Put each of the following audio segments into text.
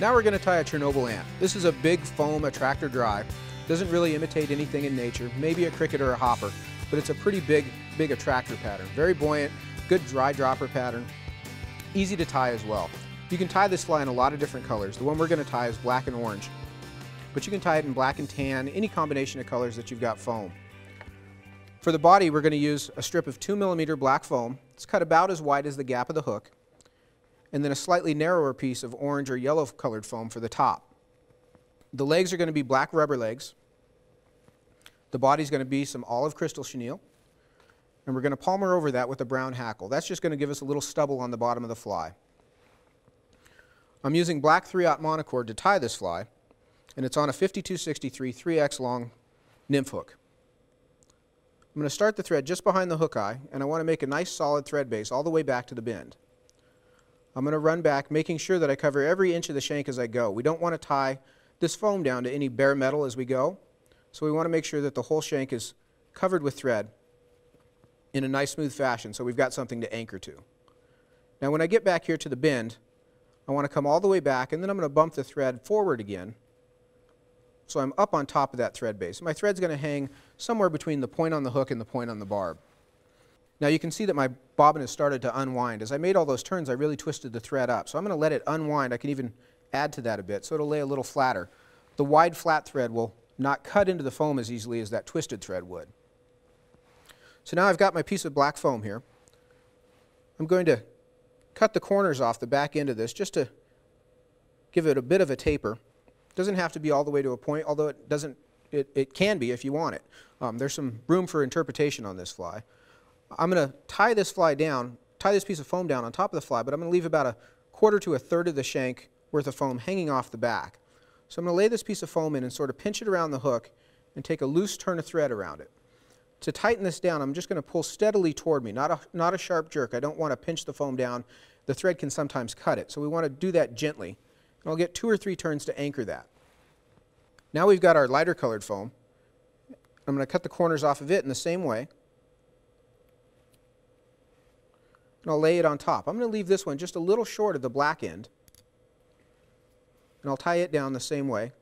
Now we're going to tie a Chernobyl ant. This is a big foam attractor dry. Doesn't really imitate anything in nature, maybe a cricket or a hopper, but it's a pretty big attractor pattern. Very buoyant, good dry dropper pattern, easy to tie as well. You can tie this fly in a lot of different colors. The one we're going to tie is black and orange, but you can tie it in black and tan, any combination of colors that you've got foam. For the body, we're going to use a strip of 2mm black foam. It's cut about as wide as the gap of the hook, and then a slightly narrower piece of orange or yellow colored foam for the top. The legs are going to be black rubber legs. The body's going to be some olive crystal chenille, and we're going to palmer over that with a brown hackle. That's just going to give us a little stubble on the bottom of the fly. I'm using black 3/0 MONOCORD to tie this fly, and it's on a 5263 3X long nymph hook. I'm going to start the thread just behind the hook eye, and I want to make a nice solid thread base all the way back to the bend. I'm going to run back, making sure that I cover every inch of the shank as I go. We don't want to tie this foam down to any bare metal as we go, so we want to make sure that the whole shank is covered with thread in a nice smooth fashion so we've got something to anchor to. Now when I get back here to the bend, I want to come all the way back, and then I'm going to bump the thread forward again so I'm up on top of that thread base. My thread's going to hang somewhere between the point on the hook and the point on the barb. Now you can see that my bobbin has started to unwind. As I made all those turns, I really twisted the thread up. So I'm going to let it unwind. I can even add to that a bit so it'll lay a little flatter. The wide flat thread will not cut into the foam as easily as that twisted thread would. So now I've got my piece of black foam here. I'm going to cut the corners off the back end of this just to give it a bit of a taper. It doesn't have to be all the way to a point, although it can be if you want it. There's some room for interpretation on this fly. I'm going to tie this fly down, tie this piece of foam down on top of the fly, but I'm going to leave about 1/4 to 1/3 of the shank worth of foam hanging off the back. So I'm going to lay this piece of foam in and sort of pinch it around the hook and take a loose turn of thread around it. To tighten this down, I'm just going to pull steadily toward me, not a sharp jerk. I don't want to pinch the foam down. The thread can sometimes cut it, so we want to do that gently. And I'll get 2 or 3 turns to anchor that. Now we've got our lighter colored foam. I'm going to cut the corners off of it in the same way. And I'll lay it on top. I'm going to leave this one just a little short of the black end, and I'll tie it down the same way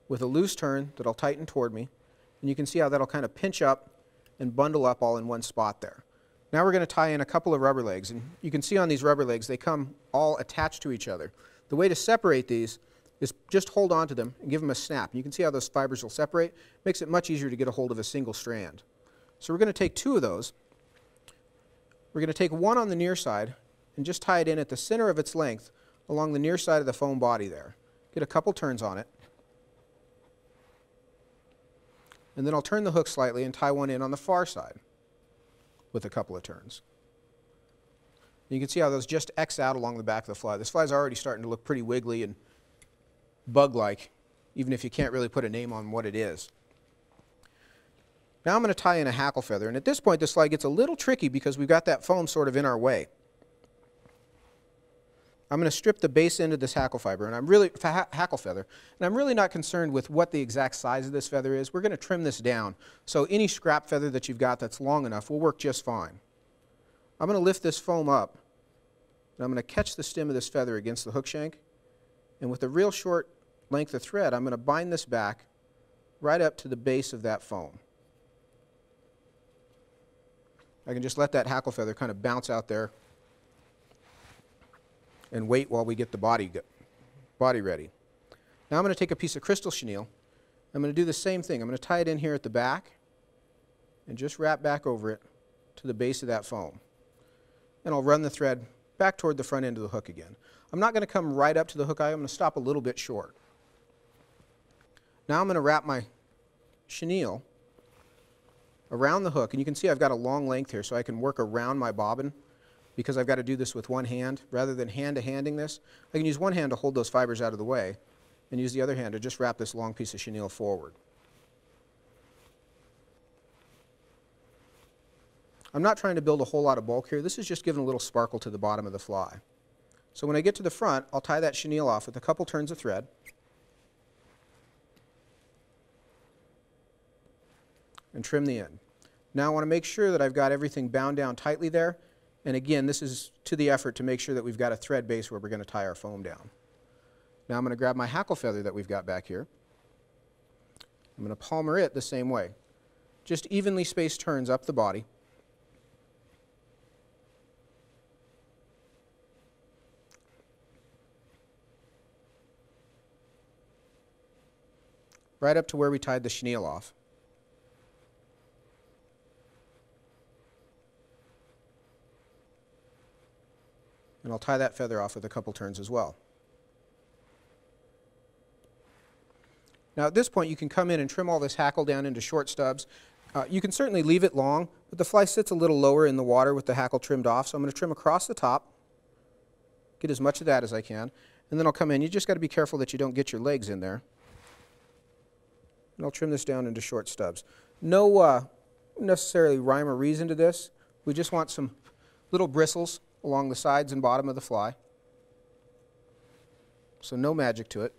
with a loose turn that I'll tighten toward me, and you can see how that'll kind of pinch up and bundle up all in one spot there. Now we're going to tie in a couple of rubber legs, and you can see on these rubber legs they come all attached to each other. The way to separate these is just hold on to them and give them a snap. You can see how those fibers will separate. It makes it much easier to get a hold of a single strand. So we're going to take 2 of those. We're going to take one on the near side and just tie it in at the center of its length along the near side of the foam body there. Get a couple turns on it. And then I'll turn the hook slightly and tie one in on the far side with a couple of turns. You can see how those just X out along the back of the fly. This fly is already starting to look pretty wiggly and bug-like, even if you can't really put a name on what it is. Now I'm going to tie in a hackle feather, and at this point this fly gets a little tricky because we've got that foam sort of in our way. I'm going to strip the base end of this hackle feather, and I'm really not concerned with what the exact size of this feather is. We're going to trim this down, so any scrap feather that you've got that's long enough will work just fine. I'm going to lift this foam up, and I'm going to catch the stem of this feather against the hook shank, and with a real short length of thread I'm going to bind this back right up to the base of that foam. I can just let that hackle feather kind of bounce out there and wait while we get the body ready. Now I'm going to take a piece of crystal chenille. I'm going to do the same thing. I'm going to tie it in here at the back and just wrap back over it to the base of that foam. And I'll run the thread back toward the front end of the hook again. I'm not going to come right up to the hook eye. I'm going to stop a little bit short. Now I'm going to wrap my chenille around the hook, and you can see I've got a long length here so I can work around my bobbin because I've got to do this with one hand. Rather than hand-to-handing this, I can use one hand to hold those fibers out of the way and use the other hand to just wrap this long piece of chenille forward. I'm not trying to build a whole lot of bulk here. This is just giving a little sparkle to the bottom of the fly. So when I get to the front, I'll tie that chenille off with a couple turns of thread. And trim the end. Now I want to make sure that I've got everything bound down tightly there, and again this is to the effort to make sure that we've got a thread base where we're going to tie our foam down. Now I'm going to grab my hackle feather that we've got back here. I'm going to palmer it the same way. Just evenly spaced turns up the body. Right up to where we tied the chenille off. And I'll tie that feather off with a couple turns as well. Now at this point you can come in and trim all this hackle down into short stubs. You can certainly leave it long, but the fly sits a little lower in the water with the hackle trimmed off, so I'm going to trim across the top, get as much of that as I can, and then I'll come in. You just got to be careful that you don't get your legs in there. And I'll trim this down into short stubs. No necessarily rhyme or reason to this. We just want some little bristles along the sides and bottom of the fly. So no magic to it.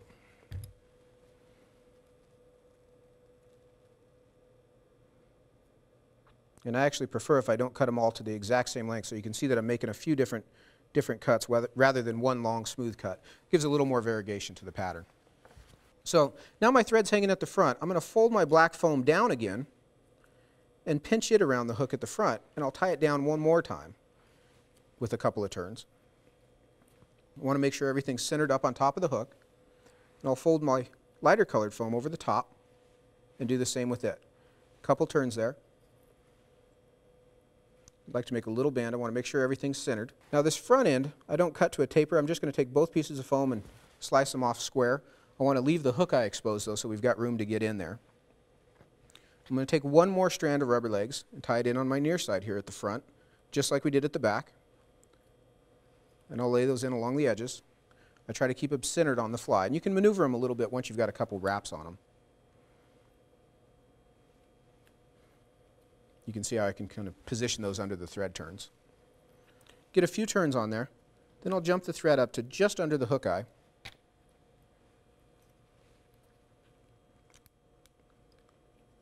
And I actually prefer if I don't cut them all to the exact same length, so you can see that I'm making a few different cuts rather than one long smooth cut. It gives a little more variegation to the pattern. So now my thread's hanging at the front. I'm going to fold my black foam down again and pinch it around the hook at the front, and I'll tie it down one more time with a couple of turns. I want to make sure everything's centered up on top of the hook, and I'll fold my lighter colored foam over the top and do the same with it. A couple turns there. I'd like to make a little band. I want to make sure everything's centered. Now this front end, I don't cut to a taper. I'm just going to take both pieces of foam and slice them off square. I want to leave the hook eye exposed though, so we've got room to get in there. I'm going to take one more strand of rubber legs and tie it in on my near side here at the front, just like we did at the back. And I'll lay those in along the edges. I try to keep them centered on the fly. And you can maneuver them a little bit once you've got a couple wraps on them. You can see how I can kind of position those under the thread turns. Get a few turns on there, then I'll jump the thread up to just under the hook eye.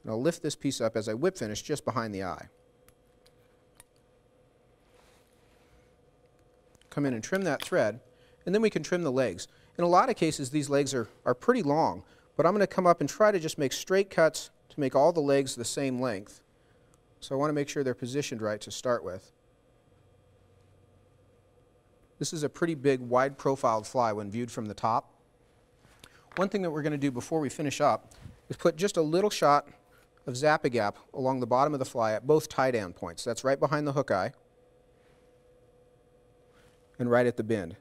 And I'll lift this piece up as I whip finish just behind the eye. Come in and trim that thread, and then we can trim the legs. In a lot of cases these legs are pretty long, but I'm going to come up and try to just make straight cuts to make all the legs the same length. So I want to make sure they're positioned right to start with. This is a pretty big, wide profiled fly when viewed from the top. One thing that we're going to do before we finish up is put just a little shot of Zap-A-Gap along the bottom of the fly at both tie-down points. That's right behind the hook eye and right at the bend.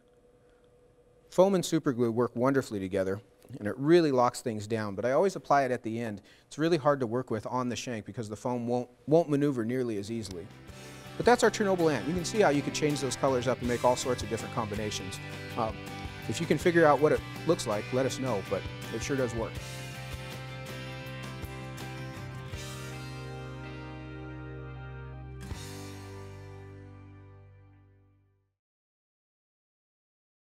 Foam and super glue work wonderfully together, and it really locks things down, but I always apply it at the end. It's really hard to work with on the shank because the foam won't maneuver nearly as easily. But that's our Chernobyl Ant. You can see how you could change those colors up and make all sorts of different combinations. If you can figure out what it looks like, let us know, but it sure does work.